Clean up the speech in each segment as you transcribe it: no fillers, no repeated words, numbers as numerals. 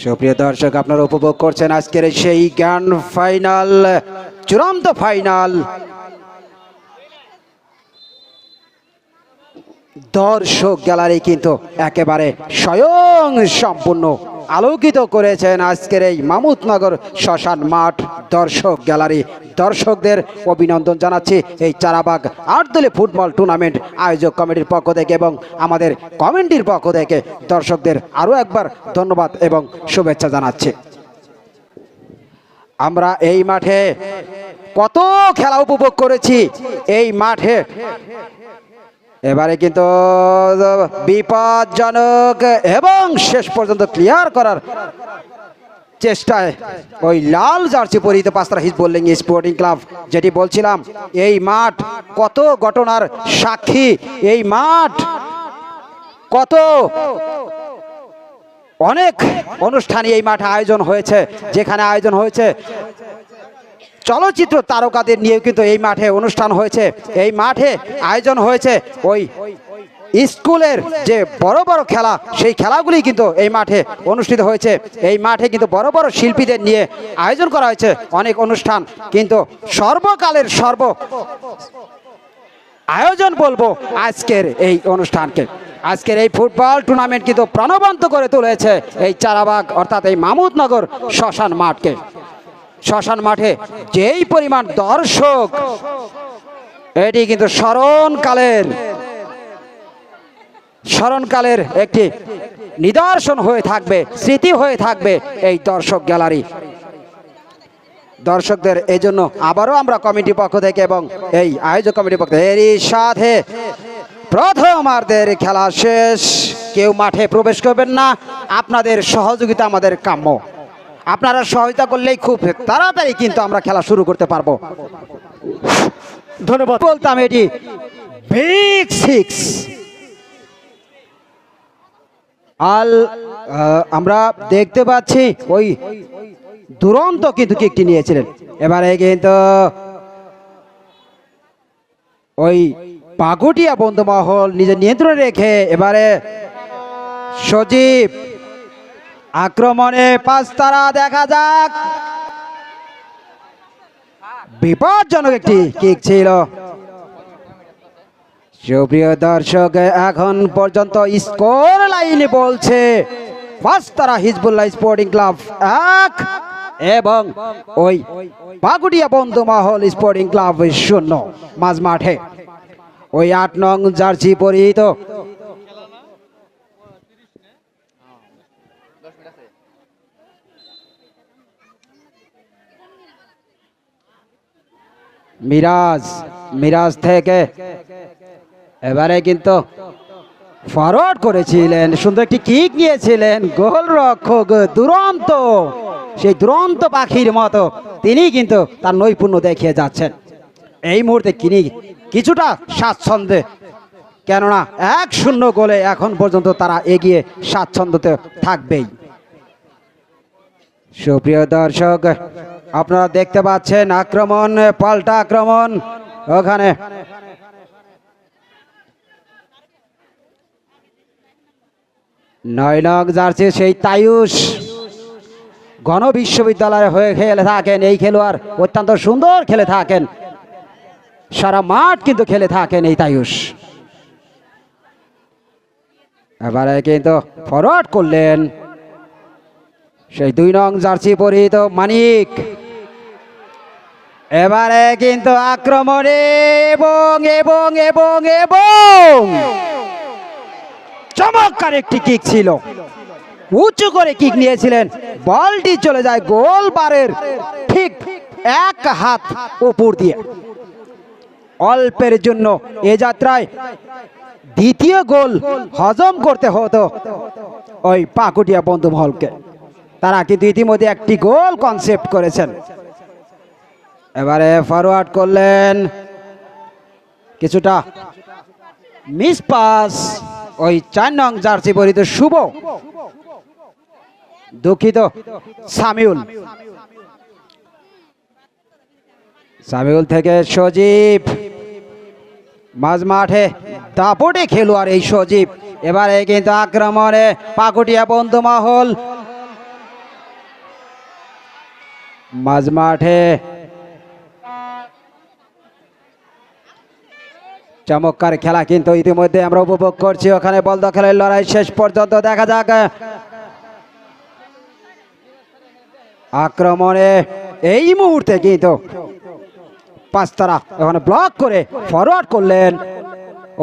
সুপ্রিয় দর্শক, আপনারা উপভোগ করছেন আজকের সেই গ্র্যান্ড ফাইনাল, চূড়ান্ত ফাইনাল। দর্শক গ্যালারি কিন্তু একেবারে স্বয়ং সম্পূর্ণ আলোকিত করেছেন আজকের এই মামুদনগর শ্মশান মাঠ দর্শক গ্যালারি। দর্শকদের অভিনন্দন জানাচ্ছি এই চারাবাগ আটদলীয় ফুটবল টুর্নামেন্ট আয়োজক কমিটির পক্ষ থেকে এবং আমাদের কমিটির পক্ষ থেকে দর্শকদের আরও একবার ধন্যবাদ এবং শুভেচ্ছা জানাচ্ছি। আমরা এই মাঠে কত খেলা উপভোগ করেছি এই মাঠে। এবারে কিন্তু বিপজ্জনক এবং শেষ পর্যন্ত ক্লিয়ার করার চেষ্টায় ওই লাল জার্সি পরিহিত পাঁচতারা হিজবুল্লাহ স্পোর্টিং ক্লাব, যেটি বলছিলাম এই মাঠ কত ঘটনার সাক্ষী। এই মাঠ কত অনেক অনুষ্ঠানই এই মাঠে আয়োজন হয়েছে, যেখানে আয়োজন হয়েছে চলচ্চিত্র তারকাদের নিয়ে কিন্তু এই মাঠে অনুষ্ঠান হয়েছে। এই মাঠে আয়োজন হয়েছে ওই স্কুলের যে বড় বড় খেলা, সেই খেলাগুলি কিন্তু এই মাঠে অনুষ্ঠিত হয়েছে। এই মাঠে কিন্তু বড় বড় শিল্পীদের নিয়ে আয়োজন করা হয়েছে অনেক অনুষ্ঠান। কিন্তু সর্বকালের আয়োজন বলবো আজকের এই অনুষ্ঠানকে। আজকের এই ফুটবল টুর্নামেন্ট কিন্তু প্রাণবন্ত করে তুলেছে এই চারাবাগ অর্থাৎ এই মামুদনগর শ্মশান মাঠকে। শ্মশান মাঠে যেই পরিমাণ দর্শক, এটি কিন্তু স্মরণকালের একটি নিদর্শন হয়ে থাকবে, স্মৃতি হয়ে থাকবে এই দর্শক গ্যালারি। দর্শকদের এই জন্য আবারও আমরা কমিটির পক্ষ থেকে এবং এই আয়োজক কমিটির পক্ষ থেকে এরই সাথে প্রথমার্ধের খেলা শেষ। কেউ মাঠে প্রবেশ করবেন না, আপনাদের সহযোগিতা আমাদের কাম্য। আপনারা সহায়তা করলেই খুব তাড়াতাড়ি কিন্তু আমরা খেলা শুরু করতে পারবো। ধন্যবাদ বলতাম, এটি বিগ সিক্স। আমরা দেখতে পাচ্ছি ওই দুরন্ত কিন্তু কিকটি নিয়েছিলেন। এবারে কিন্তু ওই পাকুটিয়া বন্ধুমহল নিজের নিয়ন্ত্রণে রেখে এবারে সজীব আক্রমণে পাঁচতারা, দেখা যাক। বিপজ্জনক একটি কিক ছিল। সুপ্রিয় দর্শক, এখন পর্যন্ত স্কোর লাইনে বলছে পাঁচতারা হিজবুল্লাহ স্পোর্টিং ক্লাব 1 এবং ওই পাকুটিয়া বন্ধুমহল স্পোর্টিং ক্লাব 0। মাঝ মাঠে ওই 8 নং জার্সি পরিহিত মিরাজ থেকে এবারে কিন্তু ফরওয়ার্ড করেছিলেন, সুন্দর একটি কিক নিয়েছিলেন গোলরক্ষক দুরন্ত, সেই দুরন্ত পাখির মতো তিনি কিন্তু তার নৈপুণ্য দেখিয়ে যাচ্ছেন। এই মুহূর্তে তিনি কিছুটা স্বাচ্ছন্দ্যে, কেননা 1-0 গোলে এখন পর্যন্ত তারা এগিয়ে স্বাচ্ছন্দ্যতে থাকবেই। সুপ্রিয় দর্শক, আপনারা দেখতে পাচ্ছেন আক্রমণ, পাল্টা আক্রমণ। ওখানে 9 নং জার্সি সেই তায়ুষ গণবিশ্ববিদ্যালয়ে হয়ে খেলে থাকেন। এই খেলোয়াড় অত্যন্ত সুন্দর খেলে থাকেন, সারা মাঠ কিন্তু খেলে থাকেন এই তায়ুষ। এবারে কিন্তু ফরওয়ার্ড করলেন সেই 2 নং জার্সি পরিহিত মানিক। এবারে কিন্তু আক্রমণে এবং এবং এবং এবং চমৎকার একটি কিক ছিল, উঁচু করে কিক নিয়েছিলেন। বলটি চলে যায় গোল বারের ঠিক 1 হাত উপর দিয়ে। অল্পের জন্য এ যাত্রায় দ্বিতীয় গোল হজম করতে হতো ওই পাকুটিয়া বন্ধুমহলকে। তারা কিন্তু ইতিমধ্যে একটি গোল কনসেপ্ট করেছেন। এবারে ফরওয়ার্ড করলেন, কিছুটা মিস পাস ওই 4 নং জার্সি পরিহিত শুভ, দুঃখিত সামিউল থেকে সজীব। মাঝ মাঠে দাপটে খেলোয়াড় এই সজীব। এবারে কিন্তু আক্রমণে পাকুটিয়া বন্ধুমহল মাঝ মাঠে চমৎকার খেলা কিন্তু ইতিমধ্যে আমরা উপভোগ করছি। ওখানে বল দখলের লড়াই শেষ পর্যন্ত দেখা যাক। আক্রমণে এই মুহূর্তে কিন্তু পাঁচতারা ওখানে ব্লক করে ফরওয়ার্ড করলেন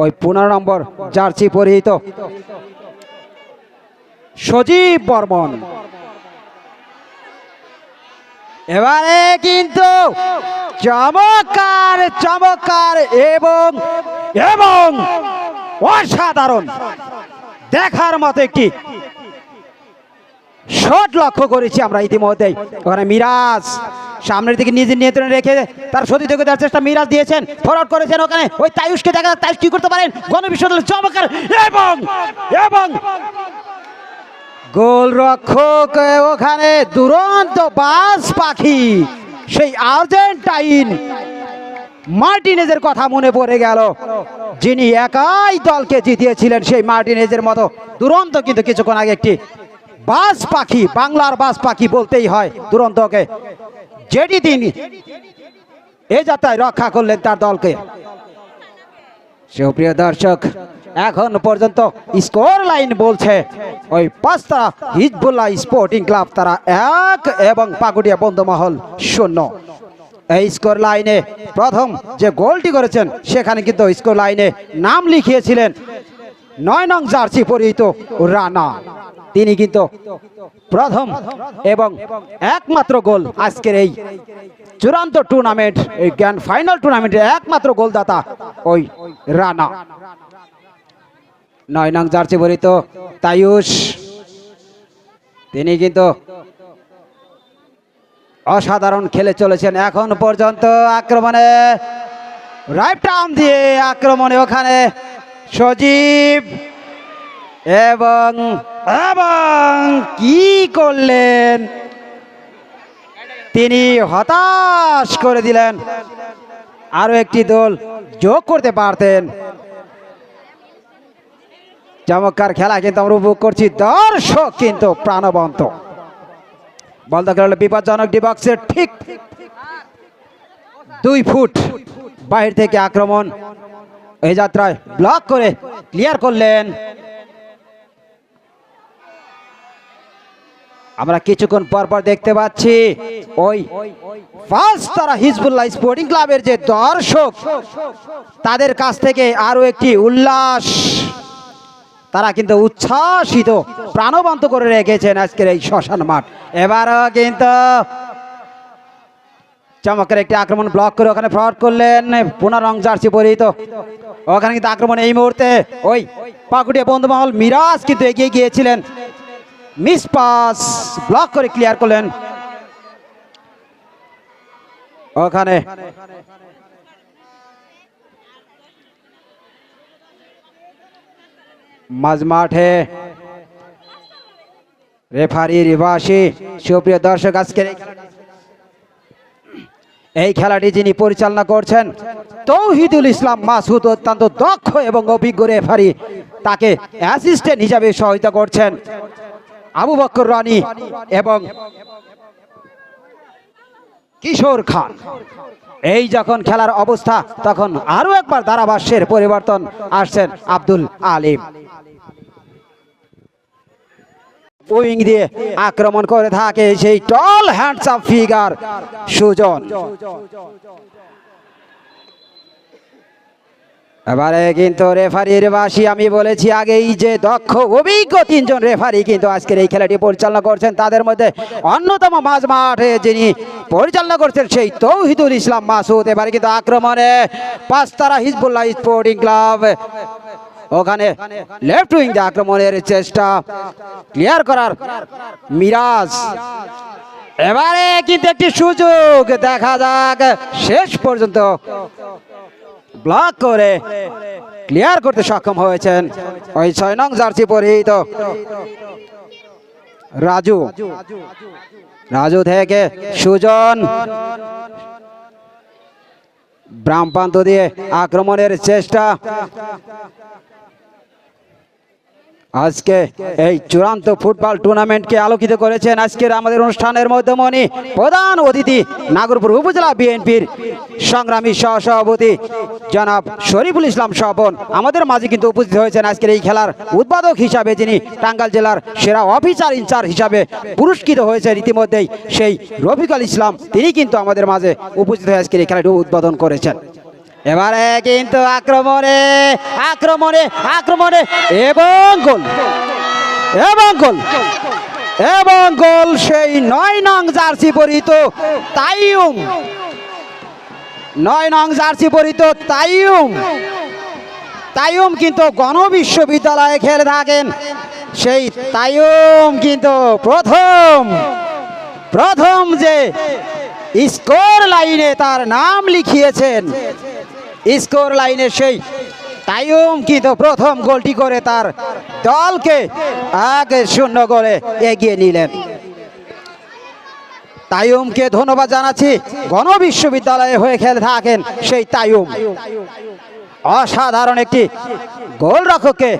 ওই 15 নম্বর জার্সি পরিহিত সজীব বর্মন। এবারে কিন্তু চমৎকার চমৎকার এবং এবং অসাধারণ দেখার মতো একটি শট লক্ষ্য করেছি আমরা ইতিমধ্যেই। ওখানে মিরাজ সামনের দিকে নিজের নিয়ন্ত্রণে রেখে তার সতী থেকে দেওয়ার চেষ্টা মিরাজ দিয়েছেন, ফরওয়ার্ড করেছেন। ওখানে ওই তায়ুষকে দেখা যাক তায়ুষ কি করতে পারেন। গণবিশ্ববিদ্যালয় চমৎকার এবং এবং গোলরক্ষক ওখানে দুরন্ত বাজ পাখি সেই আর্জেন্টাইন মার্টিনেজের কথা মনে পড়ে গেল, যিনি একাই দলকে জিতিয়েছিলেন। সেই মার্টিনেজের মতো দুরন্ত কিন্তু কিছুক্ষণ আগে একটি বাজ পাখি, বাংলার বাজ পাখি বলতেই হয় দুরন্তকে, যেটি তিনি এ যাত্রায় রক্ষা করলেন তার দলকে। সুপ্রিয় দর্শক, এখন পর্যন্ত স্কোর লাইন বলছে ওই পাঁচতারা হিজবুল্লাহ স্পোর্টিং ক্লাব তারা 1 এবং পাকুড়িয়া বন্ধুমহল 0। এই স্কোর লাইনে প্রথম যে গোলটি করেছেন সেখানে কিন্তু স্কোর লাইনে নাম লিখিয়েছিলেন 9 নং জার্সি পরিহিত রানা। তিনি কিন্তু প্রথম এবং একমাত্র গোল আজকের এই চূড়ান্ত টুর্নামেন্ট, এই গ্র্যান্ড ফাইনাল টুর্নামেন্টের একমাত্র গোলদাতা ওই রানা। 9 নং জার্সি পরিহিত তায়ুষ, তিনি কিন্তু অসাধারণ খেলে চলেছেন এখন পর্যন্ত। আক্রমণে রাইট আর্ম দিয়ে আক্রমণে ওখানে সজীব এবং এবং কি করলেন, তিনি হতাশ করে দিলেন। আরো একটি দল যোগ করতে পারতেন। চমৎকার খেলা কিন্তু আমরা উপভোগ করছি, দর্শক কিন্তু প্রাণবন্ত। বল দখল হলো বিপজ্জনক ডি বক্সের ঠিক 2 ফুট বাহির থেকে আক্রমণ এই যাত্রায় ব্লক করে ক্লিয়ার করলেন। আমরা কিছুক্ষণ পর পর দেখতে পাচ্ছি ওই পাঁচতারা হিজবুল্লাহ স্পোর্টিং ক্লাবের যে দর্শক, তাদের কাছ থেকে আরো একটি উল্লাস, তারা কিন্তু উচ্ছ্বাসিত প্রাণবন্ত করে রেখেছেন আজকের এই শ্মশান মাঠ। এবারও কিন্তু চমৎকার একটি আক্রমণ ব্লক করে ওখানে ফরওয়ার্ড করলেন 15 নং জার্সি পরিহিত। ওখানে কিন্তু আক্রমণ এই মুহূর্তে ওই পাকুড়িয়া বন্ধুমহল মিরাজ কিন্তু এগিয়ে গিয়েছিলেন, মিস পাস ব্লক করে ক্লিয়ার করলেন। ওখানে মাঝ মাঠে রেফারি রিভাসি। সুপ্রিয় দর্শক, আজকের এই খেলাটি যিনি পরিচালনা করছেন তৌহিদুল ইসলাম মাসুদ, অত্যন্ত দক্ষ এবং অভিজ্ঞ রেফারি। তাকে অ্যাসিস্ট্যান্ট হিসাবে সহায়তা করছেন আবু বকর রানী এবং কিশোর খান। এই যখন খেলার অবস্থা, তখন আরো একবার ধারাভাষ্যের পরিবর্তন আসছেন আব্দুল আলিম। উইং দিয়ে আক্রমণ করে থাকে সেই টল হ্যান্ডসাম ফিগার সুজন। এবারে কিন্তু রেফারির বাসি, আমি বলেছি আগেই যে দক্ষ অভিজ্ঞ 3 জন রেফারি কিন্তু আজকের এই খেলাটি পরিচালনা করছেন। তাদের মধ্যে অন্যতম মাঝ মাঠে যিনি পরিচালনা করছেন সেই তৌহিদুল ইসলাম মাসুদ। এবারে কিন্তু আক্রমণে পাঁচতারা হিজবুল্লাহ স্পোর্টিং ক্লাব, ওখানে লেফট উইং দিয়ে আক্রমণের চেষ্টা, ক্লিয়ার করার মিরাজ। এবারে কিন্তু একটি সুযোগ, দেখা যাক শেষ পর্যন্ত ব্লক করে ক্লিয়ার করতে সক্ষম হয়েছেন ওই 6 নং জার্সি পরিহিত রাজু। রাজু থেকে সুজন ব্রাহ্মপান্ত দিয়ে আক্রমণের চেষ্টা, আজকে এই চূড়ান্ত ফুটবল টুর্নামেন্টকে আলোকিত করেছেন আজকের আমাদের অনুষ্ঠানের মধ্যমণি প্রধান অতিথি নাগরপুর উপজেলা বিএনপির সংগ্রামী সহসভাপতি জনাব শরীফুল ইসলাম স্বপন। আমাদের মাঝে কিন্তু উপস্থিত হয়েছেন আজকের এই খেলার উদ্বোধক হিসাবে, যিনি টাঙ্গাইল জেলার সেরা অফিসার ইনচার্জ হিসাবে পুরস্কৃত হয়েছেন ইতিমধ্যেই সেই রফিকুল ইসলাম। তিনি কিন্তু আমাদের মাঝে উপস্থিত হয়ে আজকের এই খেলাটি উদ্বোধন করেছেন। এবারে কিন্তু আক্রমণে আক্রমণে আক্রমণে এবং গোল এবং গোল এবং গোল সেই 9 নং জার্সি পরিহিত তাইয়ুম, 9 নং জার্সি পরিহিত তাইয়ুম কিন্তু গণবিশ্ববিদ্যালয়ে খেলে থাকেন। সেই তাইয়ুম কিন্তু প্রথম যে স্কোর লাইনে তার নাম লিখিয়েছেন, স্কোর লাইনে সেই তাইয়ুম কিন্তু প্রথম গোলটি করে তার দলকে 1-0 গোলে এগিয়ে নিলেন। তাইয়ুমকে ধন্যবাদ জানাচ্ছি। গণবিশ্ববিদ্যালয়ে হয়ে খেলে থাকেন সেই তাইয়ুম অসাধারণ একটি গোলরক্ষককে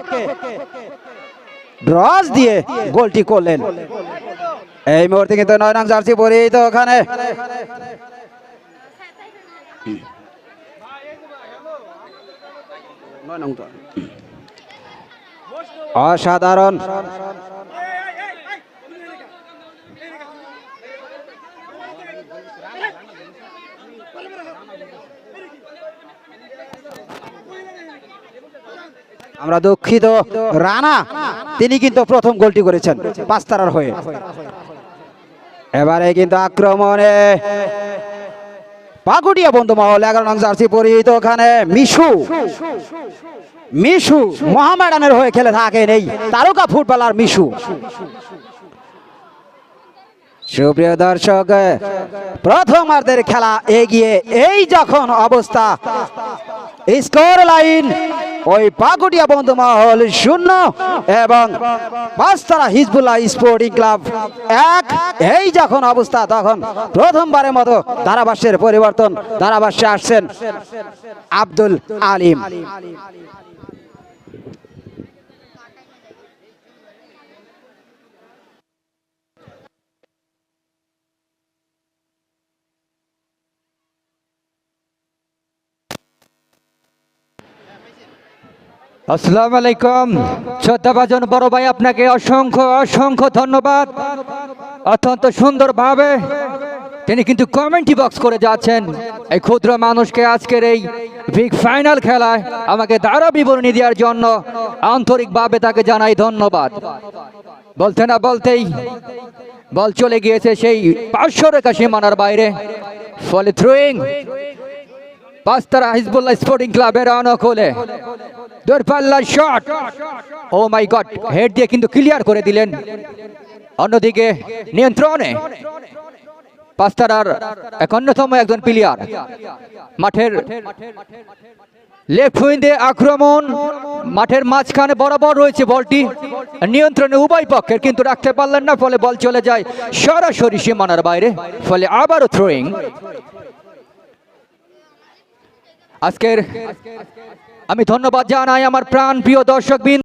ব্রজ দিয়ে গোলটি করলেন। এই মুহূর্তে কিন্তু 9 নং জার্সি পরিহিত ওখানে অসাধারণ আমরা দুঃখিত, রানা তিনি কিন্তু প্রথম গোলটি করেছেন পাঁচতারার হয়ে। এবারে কিন্তু আক্রমণে পাকুটিয়া বন্ধু মহল 11 নং জার্সি পরিহিত ওখানে মিশু মোহামেডানের হয়ে খেলে থাকেন এই তারকা ফুটবলার মিশু। সুপ্রিয় দর্শক, প্রথমার্ধের খেলা এগিয়ে এই যখন অবস্থা, স্কোর লাইন ওই পাকুটিয়া বন্ধু মহল 0 এবং পাঁচতারা হিজবুল্লাহ স্পোর্টিং ক্লাব 1, এই যখন অবস্থা তখন প্রথমবারের মতো ধারাভাষ্যের পরিবর্তন, ধারাভাষ্যে আসছেন আব্দুল আলিম। আসসালামু আলাইকুম। শ্রদ্ধাভাজন বড় ভাই, আপনাকে অসংখ্য অসংখ্য ধন্যবাদ। অত্যন্ত সুন্দরভাবে তিনি কিন্তু কমেন্ট্রি বক্স করে যাচ্ছেন এই ক্ষুদ্র মানুষকে আজকের এই বিগ ফাইনাল খেলায় আমাকে ধারা বিবরণী দেওয়ার জন্য আন্তরিকভাবে তাকে জানাই ধন্যবাদ। বলতে না বলতেই বল চলে গিয়েছে সেই 500 রেখা সীমানার বাইরে, ফলে থ্রোয়িং পাঁচতারা হিজবুল্লাহ স্পোর্টিং ক্লাবের অনুকূলে। দূরপাল্লার শট, ও মাই গড, হেড দিয়ে কিন্তু ক্লিয়ার করে দিলেন। অন্যদিকে নিয়ন্ত্রণে পাঁচতারার অন্যতম একজন প্লেয়ার, মাঠের লেফট উইন্ডে আক্রমণ, মাঠের মাঝখানে বরাবর রয়েছে বলটি, নিয়ন্ত্রণে উভয় পক্ষের, কিন্তু রাখতে পারলেন না, ফলে বল চলে যায় সরাসরি সীমানার বাইরে, ফলে আবারও থ্রোয়িং। আজকের আমি ধন্যবাদ জানাই আমার প্রাণ প্রিয় দর্শকবৃন্দ।